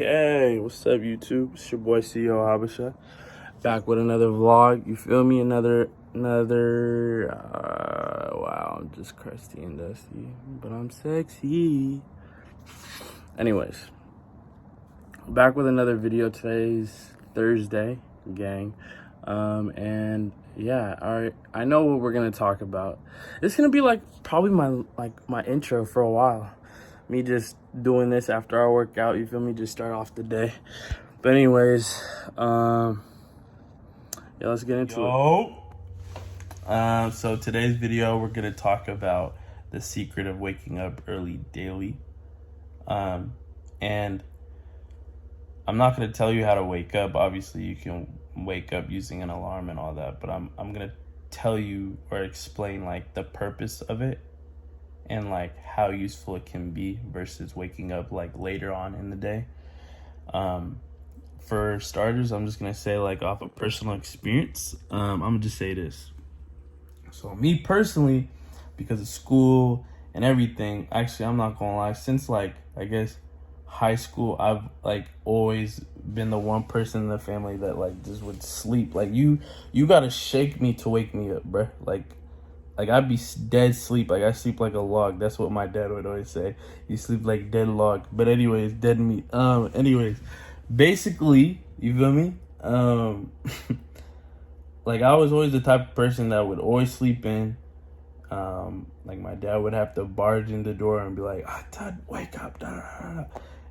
Okay, what's up, YouTube? It's your boy CEO Habasha, back with another vlog. You feel me? Another. Wow, I'm just crusty and dusty, but I'm sexy. Anyways, back with another video. Today's Thursday, gang, and yeah, all right. I know what we're gonna talk about. It's gonna be probably my intro for a while. Me just doing this after I work out, you feel me? Just start off the day. But anyways, yeah, let's get into it. So today's video, we're gonna talk about the secret of waking up early daily. And I'm not gonna tell you how to wake up. Obviously, you can wake up using an alarm and all that, but I'm gonna tell you or explain like the purpose of it and like how useful it can be versus waking up like later on in the day. For starters, I'm just gonna say like off of personal experience, I'm gonna just say this. So me personally, because of school and everything, actually I'm not gonna lie, since like I guess high school, I've like always been the one person in the family that like just would sleep. Like you gotta shake me to wake me up, bruh. Like I'd be dead sleep. Like I sleep like a log. That's what my dad would always say. You sleep like dead log. But anyways, dead meat. Anyways, basically, you feel me? Like I was always the type of person that would always sleep in. Like my dad would have to barge in the door and be like, Dad, wake up. Da, da, da, da.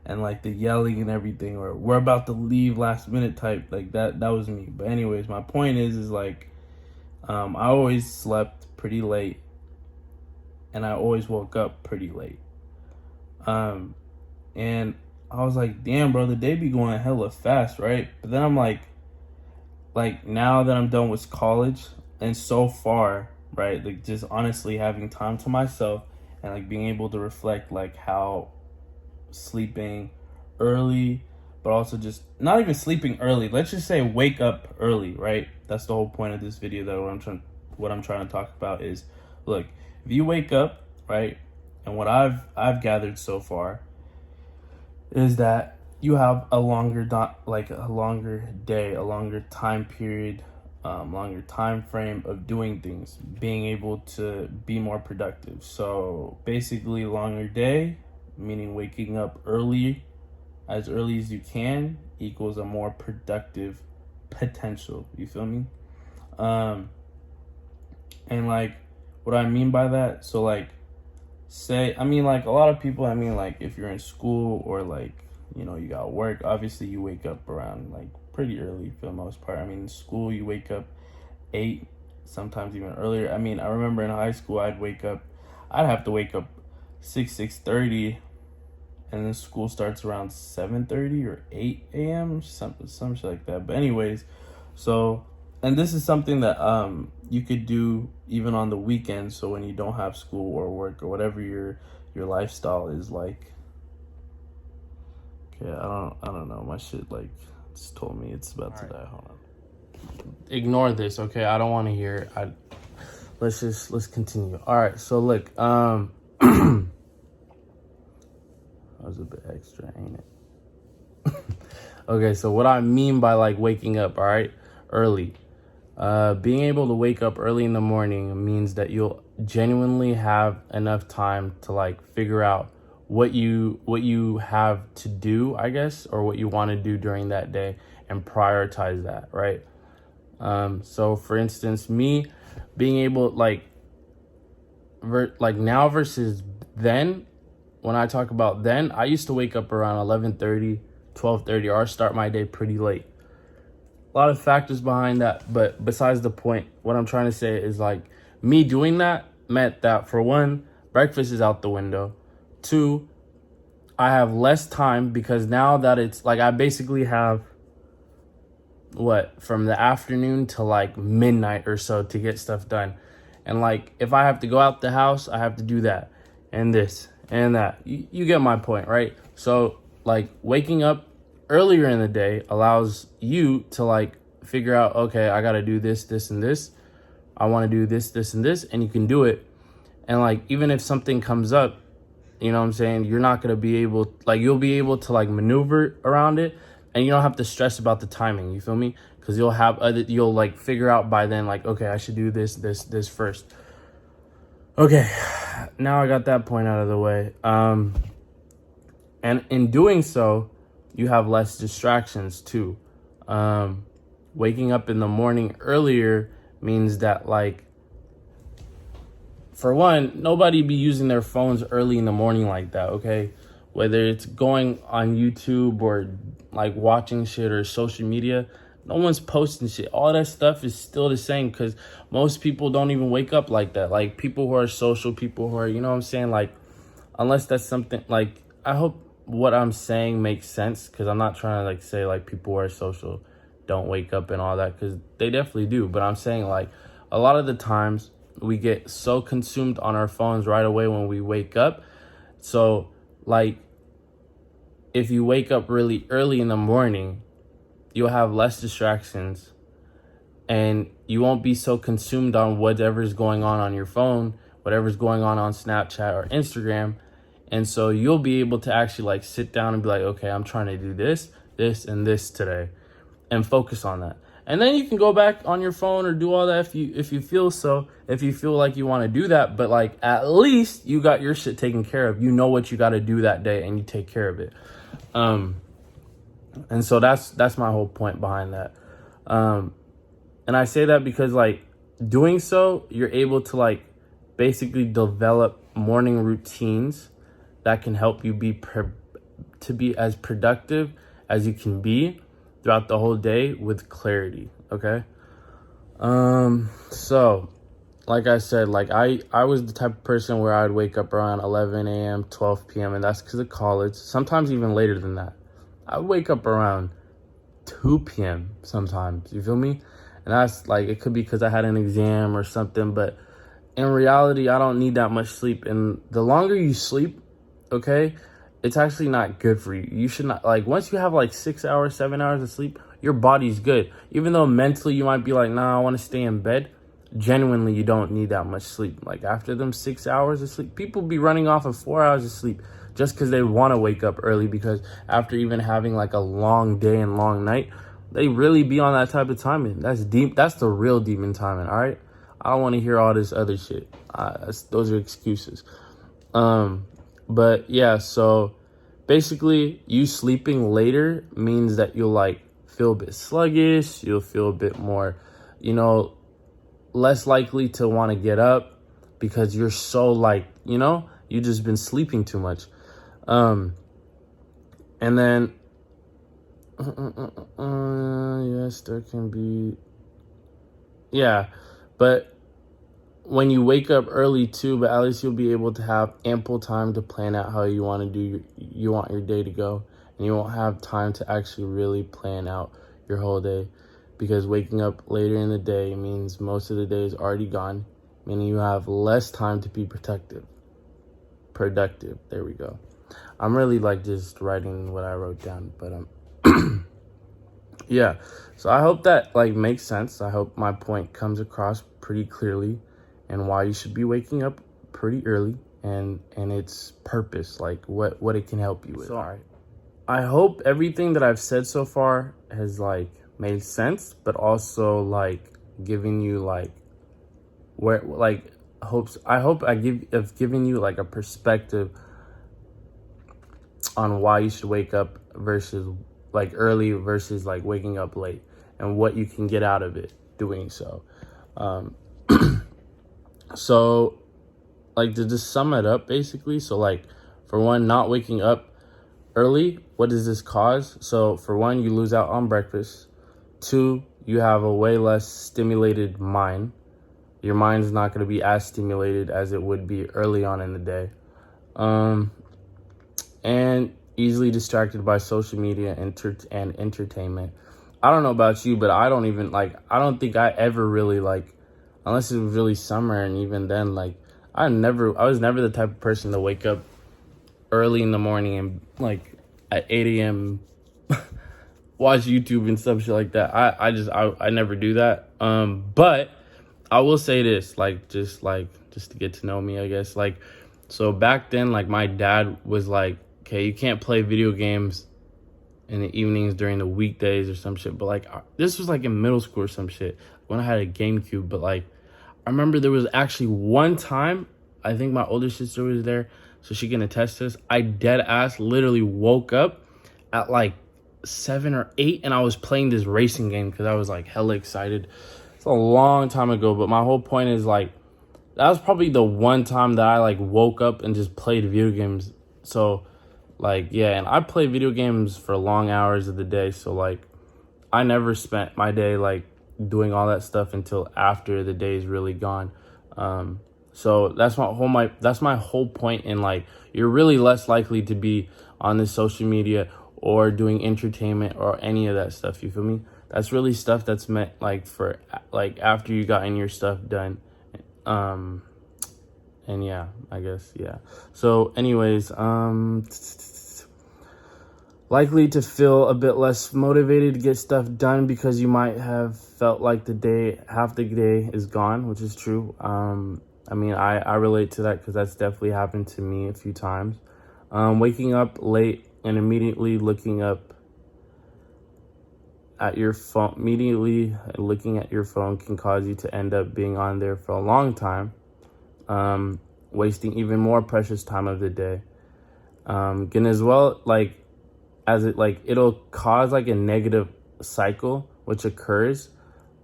And like the yelling and everything, or we're about to leave last minute type. Like that was me. But anyways, my point is like, I always slept pretty late and I always woke up pretty late. And I was like, damn, bro, the day be going hella fast, right? But then I'm like now that I'm done with college and so far, right, like just honestly having time to myself and like being able to reflect like how sleeping early, but also just not even sleeping early, let's just say wake up early, right? That's the whole point of this video. That what I'm trying to talk about is, look, if you wake up, right, and what I've gathered so far is that you have a longer day, a longer time period, longer time frame of doing things, being able to be more productive. So basically, longer day, meaning waking up as early as you can, equals a more productive potential. You feel me? And like what I mean by that, so like like a lot of people, like if you're in school or like, you know, you got work, obviously you wake up around like pretty early for the most part. In school you wake up 8, sometimes even earlier. I remember in high school I'd have to wake up 6:30, and then school starts around 7:30 or 8 a.m. some shit like that. But anyways, so, and this is something that you could do even on the weekends. So when you don't have school or work or whatever your lifestyle is like. Okay, I don't know. My shit like just told me it's about to die. Hold on. Ignore this, okay? I don't want to hear it. Let's continue. All right. So look, that was a bit extra, ain't it? Okay, so what I mean by like waking up, all right, early. Being able to wake up early in the morning means that you'll genuinely have enough time to like figure out what you have to do, I guess, or what you want to do during that day and prioritize that, right? So for instance, me being able like now versus then, when I talk about then, I used to wake up around 11:30, 12:30, or start my day pretty late. A lot of factors behind that, but besides the point, what I'm trying to say is like me doing that meant that, for one, breakfast is out the window. 2, I have less time because now that it's like I basically have from the afternoon to like midnight or so to get stuff done. And like if I have to go out the house, I have to do that and this and that. You get my point, right? So like waking up earlier in the day allows you to like figure out, okay, I got to do this, this, and this. I want to do this, this, and this, and you can do it. And like even if something comes up you know what I'm saying, you're not going to be able, like, you'll be able to, like, maneuver around it, and you don't have to stress about the timing, you feel me? Because you'll, like, figure out by then, like, okay, I should do this first. Okay, now I got that point out of the way. And in doing so, you have less distractions, too. Waking up in the morning earlier means that, like, for one, nobody be using their phones early in the morning like that, okay? Whether it's going on YouTube or, like, watching shit or social media, no one's posting shit. All that stuff is still the same because most people don't even wake up like that. Like, people who are social, people who are, you know what I'm saying? Like, unless that's something, like, I hope what I'm saying makes sense because I'm not trying to, like, say, like, people who are social don't wake up and all that because they definitely do. But I'm saying, like, a lot of the times we get so consumed on our phones right away when we wake up. So, like, if you wake up really early in the morning, you'll have less distractions and you won't be so consumed on whatever's going on your phone, whatever's going on Snapchat or Instagram. And so you'll be able to actually, like, sit down and be like, okay, I'm trying to do this, and this today, and focus on that. And then you can go back on your phone or do all that if you feel like you want to do that. But, like, at least you got your shit taken care of. You know what you got to do that day and you take care of it. And so that's my whole point behind that. And I say that because, like, doing so, you're able to, like, basically develop morning routines that can help you be as productive as you can be throughout the whole day with clarity, okay? So, like I said, like, I was the type of person where I'd wake up around 11 a.m., 12 p.m., and that's because of college. Sometimes even later than that. I wake up around 2 p.m. sometimes, you feel me? And that's, like, it could be because I had an exam or something, but in reality, I don't need that much sleep. And the longer you sleep, okay, it's actually not good for you. You should not, like, once you have, like, 6 hours, 7 hours of sleep, your body's good. Even though mentally you might be like, nah, I want to stay in bed, genuinely, you don't need that much sleep. Like, after them 6 hours of sleep, people be running off of 4 hours of sleep just because they want to wake up early, because after even having, like, a long day and long night, they really be on that type of timing. That's deep. That's the real demon timing, all right? I don't want to hear all this other shit. Those are excuses. But yeah, so basically you sleeping later means that you'll, like, feel a bit sluggish. You'll feel a bit more, you know, less likely to want to get up because you're so, like, you know, you just been sleeping too much. And then, yes, there can be, yeah, but when you wake up early too, but at least you'll be able to have ample time to plan out how you want to do you want your day to go, and you won't have time to actually really plan out your whole day, because waking up later in the day means most of the day is already gone, meaning you have less time to be productive. There we go. I'm really, like, just writing what I wrote down, but yeah. So I hope that, like, makes sense. I hope my point comes across pretty clearly, and why you should be waking up pretty early, and its purpose, like, what it can help you with. So, all right. I hope everything that I've said so far has, like, made sense, but also, like, giving you, like, where, like, I hope I've given you, like, a perspective on why you should wake up versus, like, early versus, like, waking up late, and what you can get out of it doing so. So, like, to just sum it up, basically, so, like, for one, not waking up early, what does this cause? So, for one, you lose out on breakfast. 2, you have a way less stimulated mind. Your mind's not going to be as stimulated as it would be early on in the day. And easily distracted by social media and entertainment. I don't know about you, but I don't think I ever really, like, unless it was really summer, and even then, like, I was never the type of person to wake up early in the morning and, like, at 8 a.m. watch YouTube and stuff, shit like that. I never do that. But I will say this, like, just to get to know me, I guess, like, So back then, like, my dad was like, okay, you can't play video games in the evenings during the weekdays or some shit. But like, this was like in middle school or some shit when I had a GameCube. But like, I remember there was actually one time, I think my older sister was there, so she can attest to this. I dead ass literally woke up at like 7 or 8 and I was playing this racing game because I was like hella excited. It's a long time ago, but my whole point is like, that was probably the one time that I like woke up and just played video games. So like, yeah, and I play video games for long hours of the day. So like, I never spent my day like doing all that stuff until after the day is really gone. So that's my whole point in like, you're really less likely to be on this social media or doing entertainment or any of that stuff. You feel me? That's really stuff that's meant like for like after you gotten your stuff done. And yeah, I guess, yeah. So anyways, likely to feel a bit less motivated to get stuff done because you might have felt like half the day is gone, which is true. I mean, I relate to that because that's definitely happened to me a few times. Waking up late and immediately looking at your phone can cause you to end up being on there for a long time, wasting even more precious time of the day. And as well, like, as it like it'll cause like a negative cycle which occurs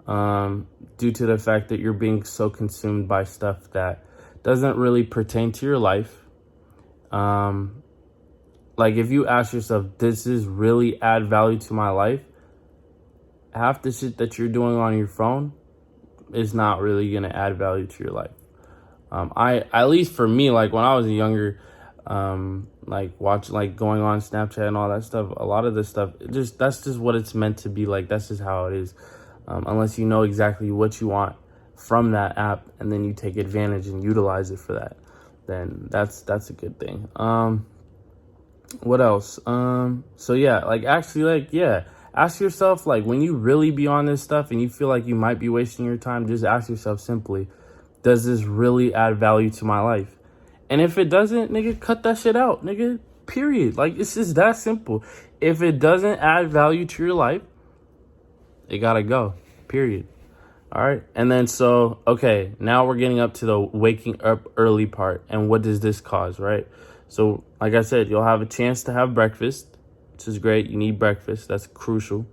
due to the fact that you're being so consumed by stuff that doesn't really pertain to your life. Like, if you ask yourself, does this really add value to my life? Half the shit that you're doing on your phone is not really gonna add value to your life. At least for me, like when I was younger, like going on Snapchat and all that stuff, a lot of this stuff, that's just what it's meant to be. Like, that's just how it is. Unless you know exactly what you want from that app and then you take advantage and utilize it for that, then that's a good thing. What else? So yeah, like actually, like, yeah, ask yourself, like, when you really be on this stuff and you feel like you might be wasting your time, just ask yourself simply, does this really add value to my life? And if it doesn't, nigga, cut that shit out, nigga, period. Like, it's just that simple. If it doesn't add value to your life, it gotta go, period. All right. And then, so, okay, now we're getting up to the waking up early part. And what does this cause, right? So, like I said, you'll have a chance to have breakfast, which is great. You need breakfast. That's crucial.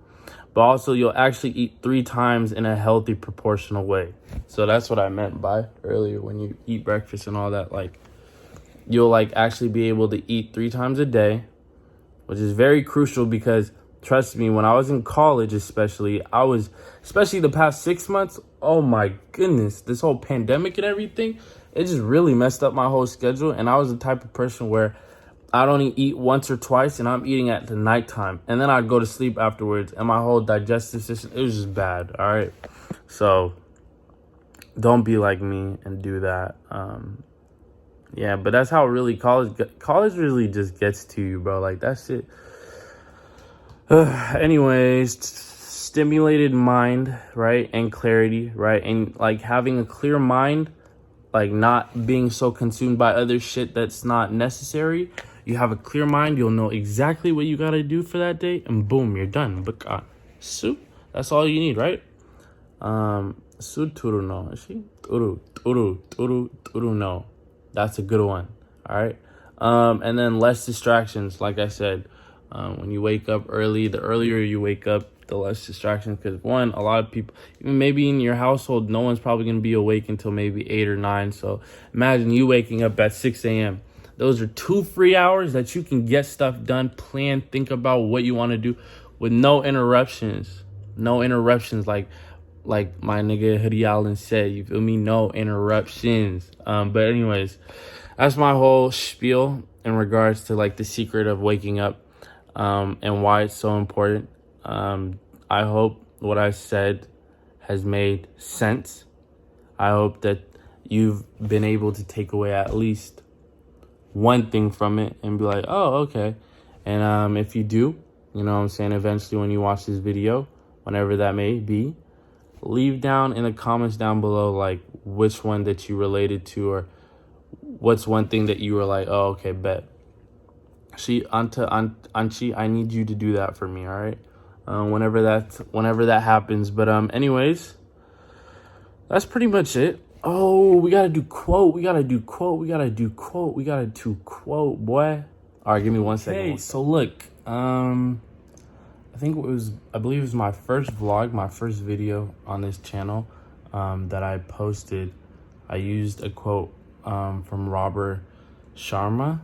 But also, you'll actually eat 3 times in a healthy, proportional way. So that's what I meant by earlier, when you eat breakfast and all that. Like, you'll, like, actually be able to eat 3 times a day, which is very crucial because, trust me, when I was in college especially the past 6 months, oh my goodness, this whole pandemic and everything, it just really messed up my whole schedule. And I was the type of person where I'd only eat once or twice, and I'm eating at the nighttime. And then I'd go to sleep afterwards, and my whole digestive system, it was just bad, all right? So don't be like me and do that. Yeah, but that's how really college really just gets to you, bro. Like, that shit. Anyways, stimulated mind, right? And clarity, right? And, like, having a clear mind, like, not being so consumed by other shit that's not necessary. You have a clear mind, you'll know exactly what you gotta do for that day, and boom, you're done. But soup, that's all you need, right? Suturu no. Turu no. That's a good one. All right. And then less distractions, like I said. When you wake up early, the earlier you wake up, the less distractions. Because, one, a lot of people, even maybe in your household, no one's probably going to be awake until maybe 8 or 9. So imagine you waking up at 6 a.m. Those are 2 free hours that you can get stuff done, plan, think about what you want to do with no interruptions. No interruptions, like my nigga Hoodie Allen said, you feel me? No interruptions. But anyways, that's my whole spiel in regards to, like, the secret of waking up. And why it's so important. I hope what I said has made sense. I hope that you've been able to take away at least one thing from it and be like, oh, okay. And if you do, you know what I'm saying, eventually when you watch this video, whenever that may be, leave down in the comments down below, like, which one that you related to or what's one thing that you were like, oh, okay, bet. Anchi, I need you to do that for me, all right? Whenever that happens. But anyways, that's pretty much it. Oh, we gotta do quote, boy. All right, give me 1 second. Hey, so look, I believe it was my first vlog, my first video on this channel that I posted. I used a quote from Robin Sharma,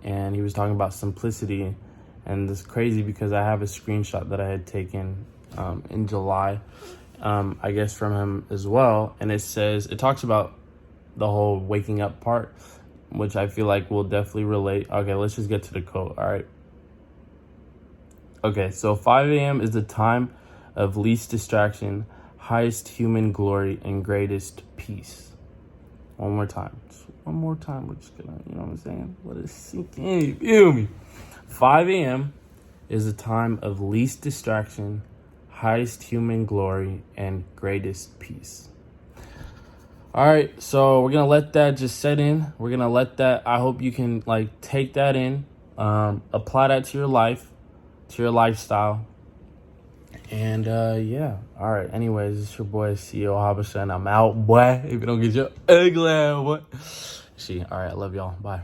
and he was talking about simplicity. And it's crazy because I have a screenshot that I had taken in July, I guess from him as well. And it talks about the whole waking up part, which I feel like will definitely relate. Okay, let's just get to the quote, all right? Okay, so 5 a.m. is the time of least distraction, highest human glory, and greatest peace. One more time. We're just gonna, you know what I'm saying? Let it sink in, you feel me? 5 a.m. is the time of least distraction, highest human glory, and greatest peace. All right, so we're gonna let that just set in. I hope you can like take that in, apply that to your life, to your lifestyle. And yeah, all right. Anyways, it's your boy CEO Habasha, and I'm out, boy. If you don't get your ugly ass, boy. All right, I love y'all. Bye.